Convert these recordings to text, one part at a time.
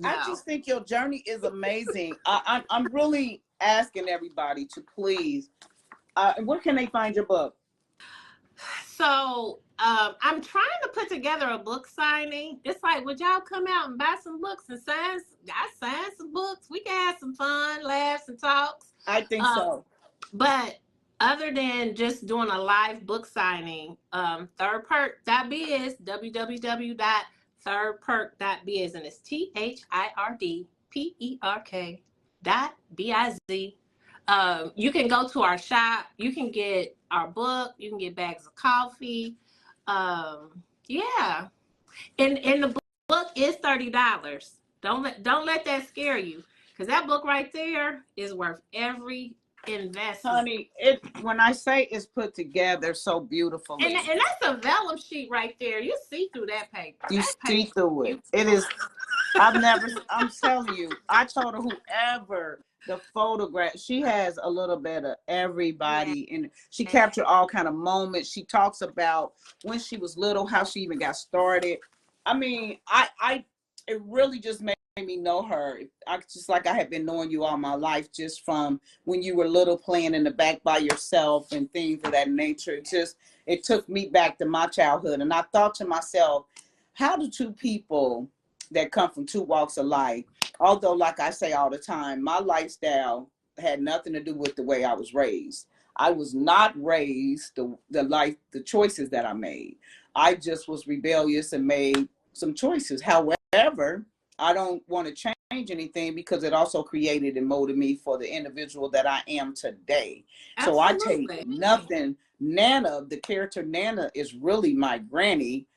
I just think your journey is amazing. I'm really asking everybody to please, where can they find your book? So I'm trying to put together a book signing. It's like, would y'all come out and buy some books and sign? I signed some books. We can have some fun, laughs, and talks. I think so. But other than just doing a live book signing, thirdperk.biz, www.thirdperk.biz, and it's thirdperk.biz. You can go to our shop. You can get our book. You can get bags of coffee. Yeah, and the book is $30. Don't let that scare you, because that book right there is worth every investment. Honey, when I say it's put together so beautifully, and that's a vellum sheet right there. You see through that paper. You see through it. It is. I'm telling you. I told her whoever the photograph, she has a little bit of everybody, and she captured all kind of moments. She talks about when she was little, how she even got started. I mean, it really just made me know her. Just like I had been knowing you all my life, just from when you were little, playing in the back by yourself and things of that nature. It took me back to my childhood, and I thought to myself, how do two people that come from two walks of life, although like I say all the time, my lifestyle had nothing to do with the way I was raised. I was not raised the choices that I made. I just was rebellious and made some choices. However, I don't want to change anything, because it also created and molded me for the individual that I am today. Absolutely. So I take nothing. Nana, the character Nana, is really my granny,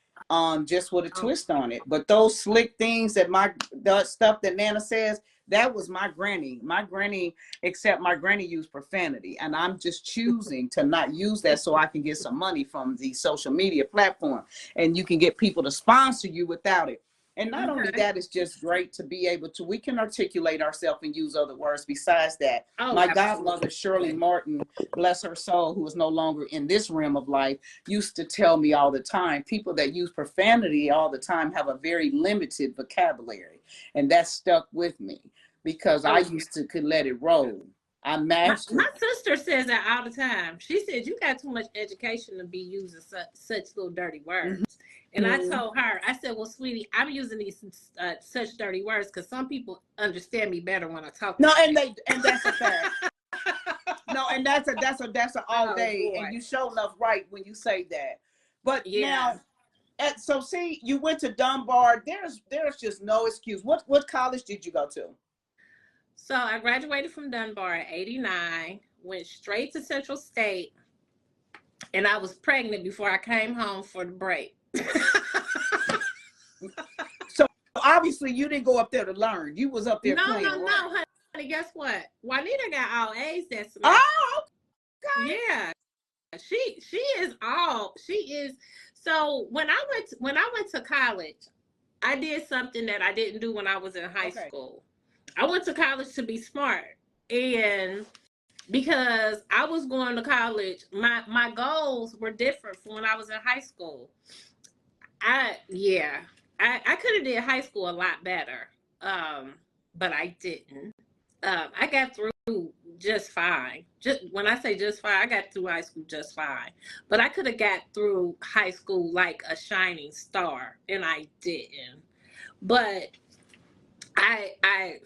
just with a twist on it. But those slick things the stuff that Nana says, that was my granny. My granny, except my granny used profanity, and I'm just choosing to not use that so I can get some money from the social media platform, and you can get people to sponsor you without it. And not only that, it's just great to be able to, we can articulate ourselves and use other words besides that. My godmother, Shirley Martin, bless her soul, who is no longer in this realm of life, used to tell me all the time, people that use profanity all the time have a very limited vocabulary. And that stuck with me, because I used to could let it roll. I mastered. My sister says that all the time. She said, you got too much education to be using such little dirty words. And I told her, I said, well, sweetie, I'm using these such dirty words because some people understand me better when I talk. No, and that's a fact. No, and that's a all day, and you show enough right when you say that. But now, so see, you went to Dunbar. There's just no excuse. What college did you go to? So I graduated from Dunbar at 89, went straight to Central State, and I was pregnant before I came home for the break. So obviously you didn't go up there to learn. You was up there playing. No, honey. Guess what? Juanita got all A's that semester. Oh, okay. Yeah, she is all. She is. So when I went to college, I did something that I didn't do when I was in high school. I went to college to be smart, and because I was going to college, my goals were different from when I was in high school. I could have did high school a lot better, but I didn't. I got through just fine. Just when I say just fine, I got through high school just fine. But I could have got through high school like a shining star, and I didn't. But I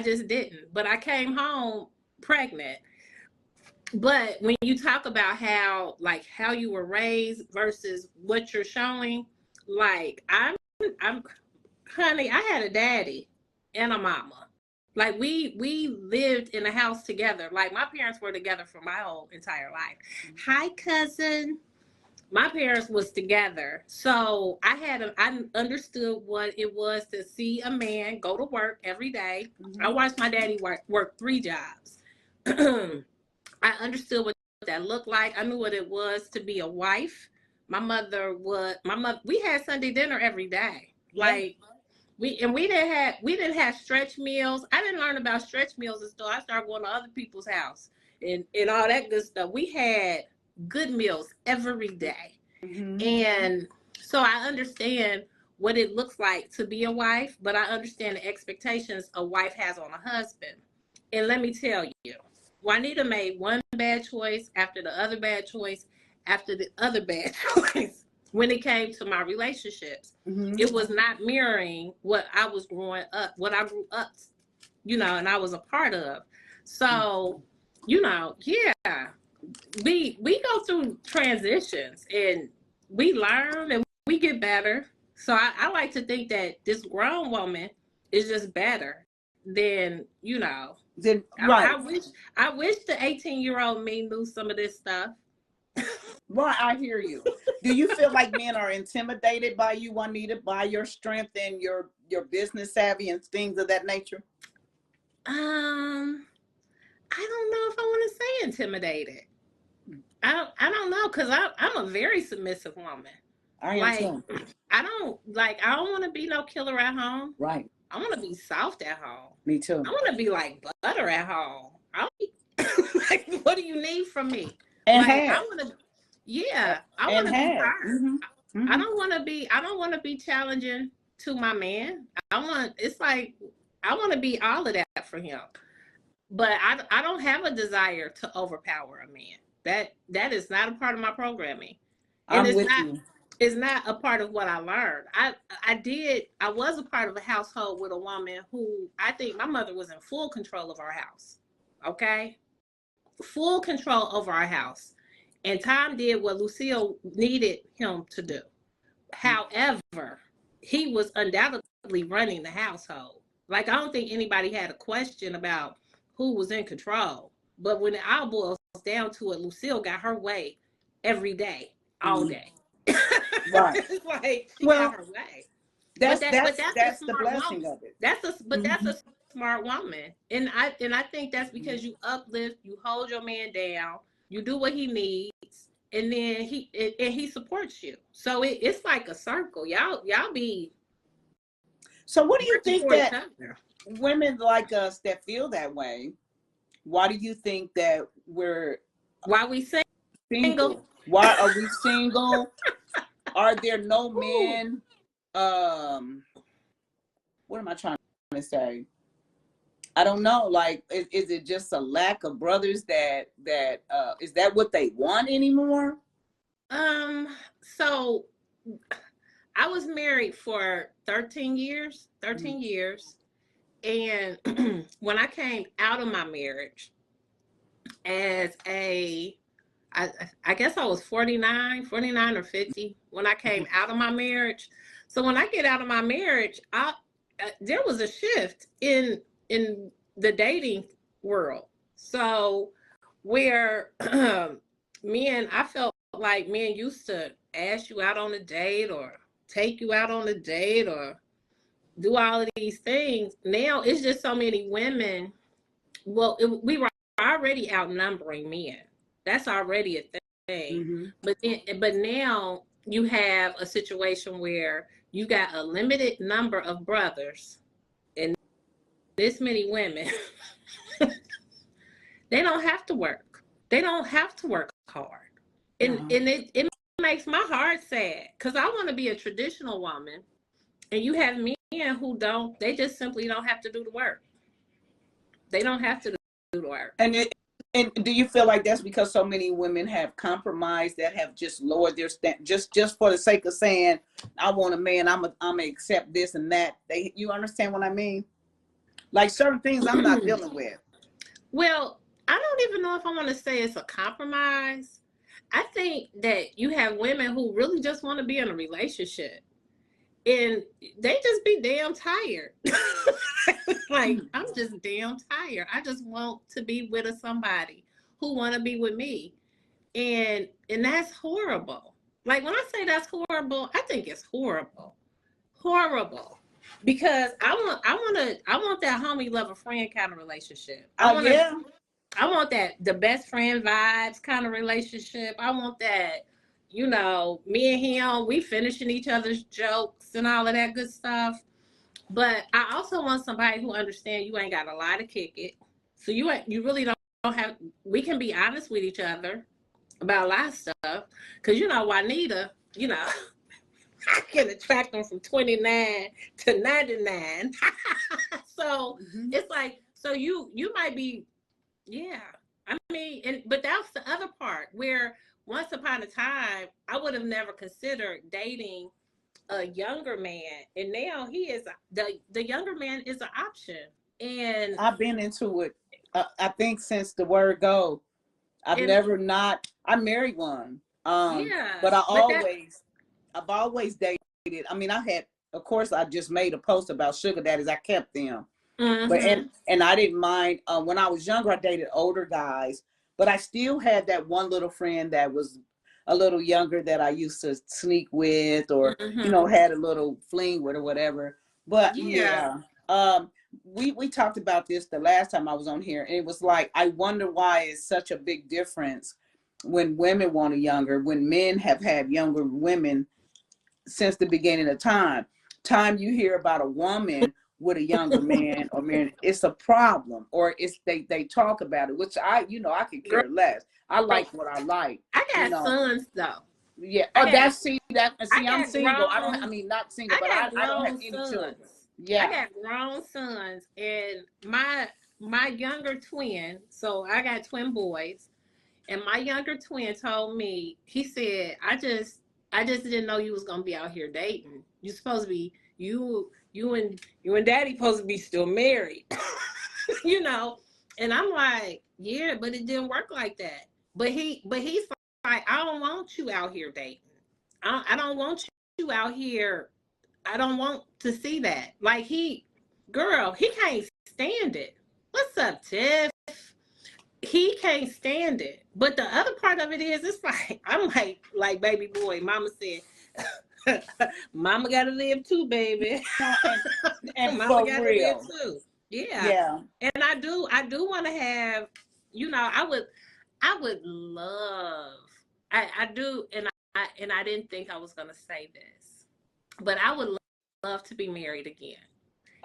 just didn't. But I came home pregnant. But when you talk about how you were raised versus what you're showing, like I'm honey, I had a daddy and a mama. Like we lived in a house together. Like my parents were together for my whole entire life. Hi, cousin. My parents was together. So I understood what it was to see a man go to work every day. I watched my daddy work 3 jobs. I understood what that looked like. I knew what it was to be a wife. We had Sunday dinner every day. Like we didn't have stretch meals. I didn't learn about stretch meals until I started going to other people's house and all that good stuff. We had good meals every day. And so I understand what it looks like to be a wife, but I understand the expectations a wife has on a husband. And let me tell you, Juanita made one bad choice after the other bad choice after the other bad choice when it came to my relationships. It was not mirroring what I was growing up, what I grew up, and I was a part of. So, yeah, we go through transitions and we learn and we get better. So I like to think that this grown woman is just better than, right. I wish the 18-year-old me knew some of this stuff. Well, I hear you. Do you feel like men are intimidated by you, Juanita, by your strength and your business savvy and things of that nature? I don't know if I want to say intimidated. I don't know, because I'm a very submissive woman. I am too. I don't want to be no killer at home. Right. I want to be soft at home. Me too. I want to be like butter at home. Like, what do you need from me? And I want to. Yeah, I want to be hard. I don't want to be challenging to my man. I want to be all of that for him. But I don't have a desire to overpower a man. That is not a part of my programming. And it's not a part of what I learned. I was a part of a household with a woman who I think my mother was in full control of our house. Okay? Full control over our house. And Tom did what Lucille needed him to do. However, he was undoubtedly running the household. Like, I don't think anybody had a question about who was in control. But when it all boils down to it, Lucille got her way every day, all day. Right. It's like she got her way. That's the blessing woman. Of it. That's a smart woman. And I think that's because you uplift, you hold your man down, you do what he needs, and then he supports you. So it's like a circle. Y'all be. So what do you think that women like us that feel that way, why do you think that why we single? Why are we single? Are there no men? What am I trying to say? I don't know. Like, is it just a lack of brothers that is that what they want anymore? So I was married for 13 years. And when I came out of my marriage as I guess I was 49 or 50 when I came out of my marriage. So when I get out of my marriage, there was a shift in the dating world. So where I felt like men used to ask you out on a date or take you out on a date or do all of these things. Now it's just so many women. Well, we were already outnumbering men. That's already a thing. But now you have a situation where you got a limited number of brothers and this many women. They don't have to work. They don't have to work hard. And it makes my heart sad because I want to be a traditional woman, and you have men who don't. They just simply don't have to do the work. They don't have to do the work. And do you feel like that's because so many women have compromised, that have just lowered their just for the sake of saying, I want a man, I'm gonna accept this and that. You understand what I mean? Like certain things I'm not dealing with. Well, I don't even know if I want to say it's a compromise. I think that you have women who really just want to be in a relationship. And they just be damn tired. Like, I'm just damn tired. I just want to be with somebody who want to be with me. And that's horrible. Like, when I say that's horrible, I think it's horrible. Horrible. Because I want that homie lover friend kind of relationship. I want that the best friend vibes kind of relationship. I want that, me and him, we finishing each other's jokes and all of that good stuff. But I also want somebody who understands you ain't got a lot to kick it. So you really don't have, we can be honest with each other about a lot of stuff. Because, Juanita, I can attract them from 29 to 99. So it's like, so you might be, yeah. I mean, but that's the other part where once upon a time, I would have never considered dating a younger man, and now he is the younger man is an option. And I've been into it. I think since the word go, I married one. Yeah, but I've always dated. I mean, of course, I just made a post about sugar daddies. I kept them, but and I didn't mind. When I was younger, I dated older guys, but I still had that one little friend that was a little younger that I used to sneak with, or had a little fling with, or whatever. But we talked about this the last time I was on here, and it was like, I wonder why it's such a big difference when women want a younger, when men have had younger women since the beginning of time. You hear about a woman with a younger man or man, it's a problem, or it's they talk about it, which I could care less. I like what I like. I got sons though. Yeah. I'm single. Not single, but I don't have any children. Yeah. I got grown sons, and my younger twin, so I got twin boys, and my younger twin told me, he said, I just didn't know you was gonna be out here dating. You supposed to be you and daddy supposed to be still married. And I'm like, yeah, but it didn't work like that. But he's like, I don't want you out here dating. I don't want you out here. I don't want to see that. Like, he can't stand it. What's up, Tiff? He can't stand it. But the other part of it is, it's like, I'm like baby boy, mama said, mama gotta live too, baby. and mama gotta live too. Yeah. And I do want to have, I would love, I do, and I didn't think I was gonna say this, but I would love to be married again.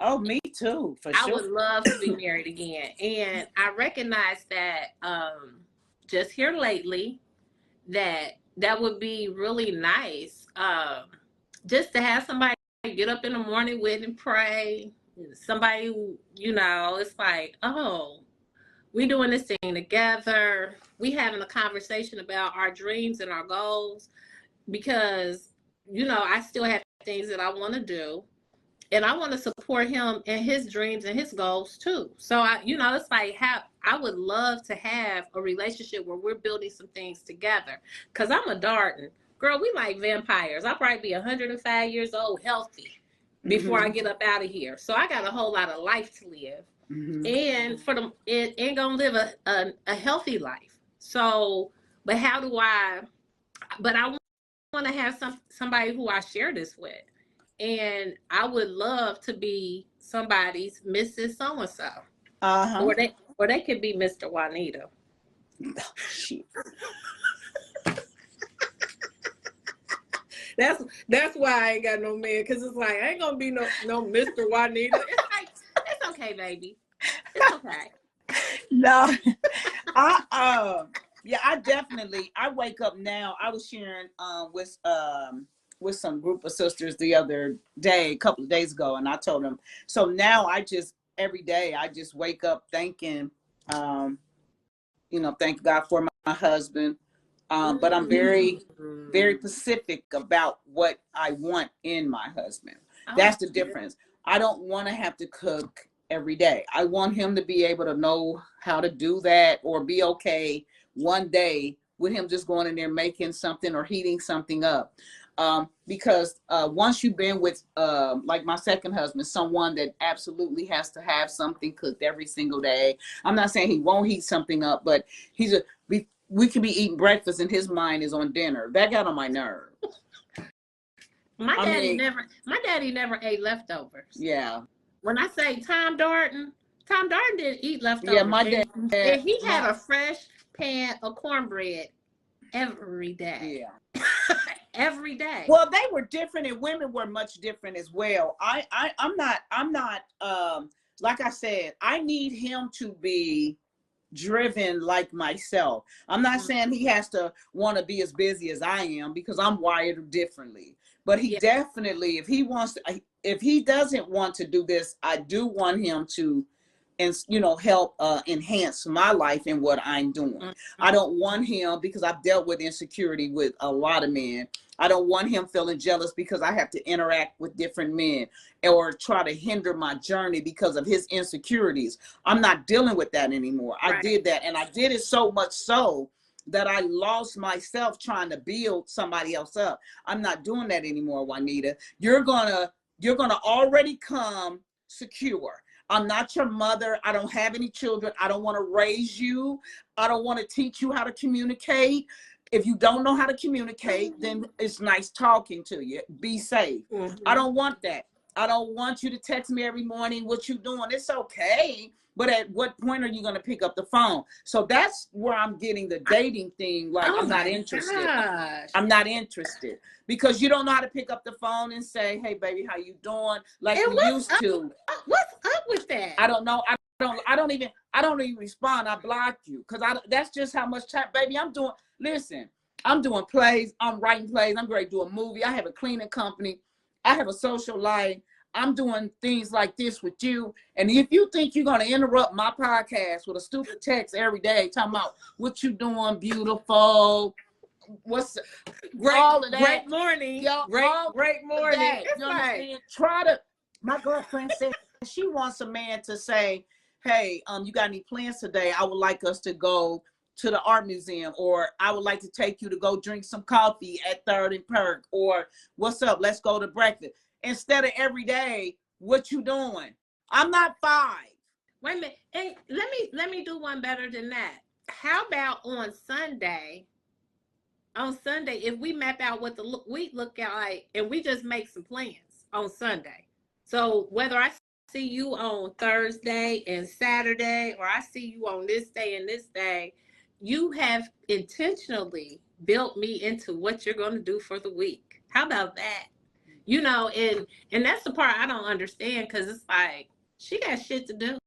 Oh, me too, for sure. I would love to be married again. And I recognize that just here lately, that would be really nice. Just to have somebody get up in the morning with and pray. Somebody who, it's like, oh, we doing this thing together. We having a conversation about our dreams and our goals, because, I still have things that I want to do, and I want to support him in his dreams and his goals too. So it's like, I would love to have a relationship where we're building some things together. Cause I'm a Darton girl. We like vampires. I'll probably be 105 years old, healthy, before I get up out of here. So I got a whole lot of life to live. And and gonna live a healthy life. So, but I want to have somebody who I share this with, and I would love to be somebody's Mrs. So-and-so, or they could be Mr. Juanita. That's why I ain't got no man, because it's like, I ain't gonna be no Mr. Juanita. It's like, it's okay, baby. It's okay. No, I definitely. I wake up now. I was sharing with some group of sisters the other day, a couple of days ago, and I told them. So now every day I just wake up thanking, thank God for my husband. But I'm very, very specific about what I want in my husband. That's the difference. I don't want to have to cook every day. I want him to be able to know how to do that, or be okay one day with him just going in there making something or heating something up. Because once you've been with, like my second husband, someone that absolutely has to have something cooked every single day. I'm not saying he won't heat something up, but we could be eating breakfast and his mind is on dinner. That got on my nerve. My daddy never ate leftovers. Yeah. When I say Tom Darton didn't eat leftovers. Yeah, my dad. And he had a fresh pan of cornbread every day. Yeah. Every day. Well, they were different, and women were much different as well. I'm not like I said, I need him to be driven like myself. I'm not saying he has to want to be as busy as I am, because I'm wired differently. But he definitely, if he wants to, if he doesn't want to do this, I do want him to, and help enhance my life and what I'm doing. I don't want him, because I've dealt with insecurity with a lot of men. I don't want him feeling jealous because I have to interact with different men or try to hinder my journey because of his insecurities. I'm not dealing with that anymore. I did that, and I did it so much so that I lost myself trying to build somebody else up. I'm not doing that anymore, Juanita. You're gonna already come secure. I'm not your mother. I don't have any children. I don't want to raise you. I don't want to teach you how to communicate. If you don't know how to communicate, then it's nice talking to you. Be safe. I don't want that. I don't want you to text me every morning, what you doing? It's okay. But at what point are you going to pick up the phone? So that's where I'm getting the dating thing. Like, I'm not interested. Gosh. I'm not interested, because you don't know how to pick up the phone and say, hey, baby, how you doing? Like we used to. What's up with that? I don't know. I don't even respond. I block you, because that's just how much time, baby, I'm doing. Listen, I'm doing plays. I'm writing plays. I'm going to do a movie. I have a cleaning company. I have a social life. I'm doing things like this with you. And if you think you're going to interrupt my podcast with a stupid text every day talking about what you doing, beautiful, what's great, all of that. Great morning. Great morning. You understand? My girlfriend said she wants a man to say, hey, you got any plans today? I would like us to go to the art museum, or I would like to take you to go drink some coffee at 3rd and Perk, or what's up? Let's go to breakfast. Instead of every day, what you doing? I'm not 5. Wait a minute. Hey, let me do one better than that. How about on Sunday, if we map out what the week look like, and we just make some plans on Sunday. So whether I see you on Thursday and Saturday, or I see you on this day and this day, you have intentionally built me into what you're going to do for the week. How about that? And that's the part I don't understand, because it's like, she got shit to do.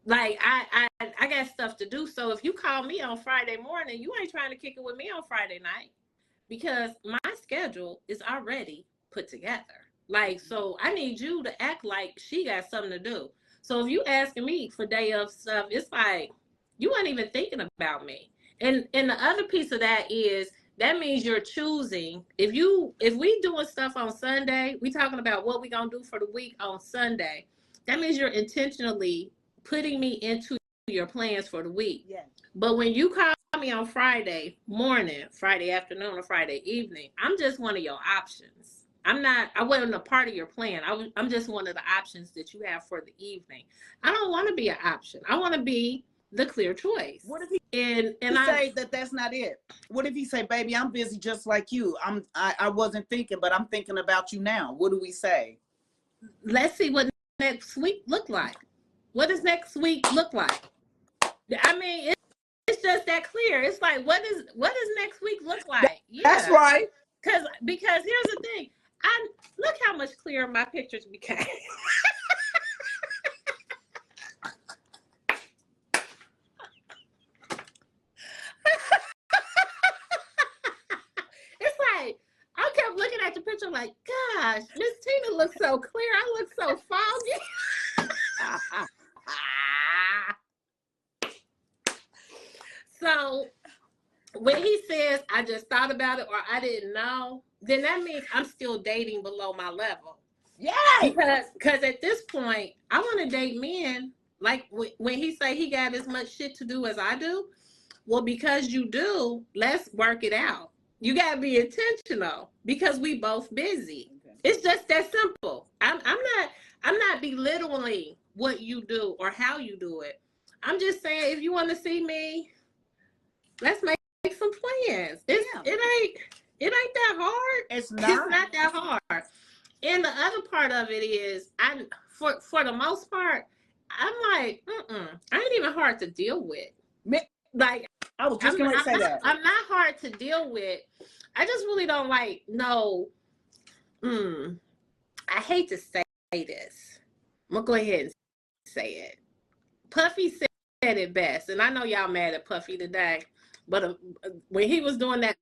Like, I got stuff to do. So if you call me on Friday morning, you ain't trying to kick it with me on Friday night, because my schedule is already put together. Like, so I need you to act like she got something to do. So if you asking me for day of stuff, it's like, you weren't even thinking about me. And the other piece of that is, that means you're choosing. If we doing stuff on Sunday, we talking about what we gonna do for the week on Sunday. That means you're intentionally putting me into your plans for the week. Yes. But when you call me on Friday morning, Friday afternoon, or Friday evening, I'm just one of your options. I wasn't a part of your plan. I'm just one of the options that you have for the evening. I don't want to be an option. I want to be the clear choice. What if he say that's not it? What if he say, baby, I'm busy just like you. I wasn't thinking, but I'm thinking about you now. What do we say? Let's see what next week look like. What does next week look like? I mean, it's just that clear. It's like, what does next week look like? Yeah. That's right. Because here's the thing. Look how much clearer my pictures became. I kept looking at the picture like, gosh, Miss Tina looks so clear. I look so foggy. So when he says, I just thought about it, or I didn't know, then that means I'm still dating below my level. Yeah. Because at this point, I want to date men. Like when he say he got as much shit to do as I do, well, because you do, let's work it out. You got to be intentional, because we both busy. Okay. It's just that simple. I'm not belittling what you do or how you do it. I'm just saying, if you want to see me, let's make some plans. It ain't that hard. It's not that hard. And the other part of it is, for the most part, I'm like, I ain't even hard to deal with. Like, I was just going to say that. I'm not hard to deal with. I just really don't I hate to say this. I'm going to go ahead and say it. Puffy said it best, and I know y'all mad at Puffy today, but when he was doing that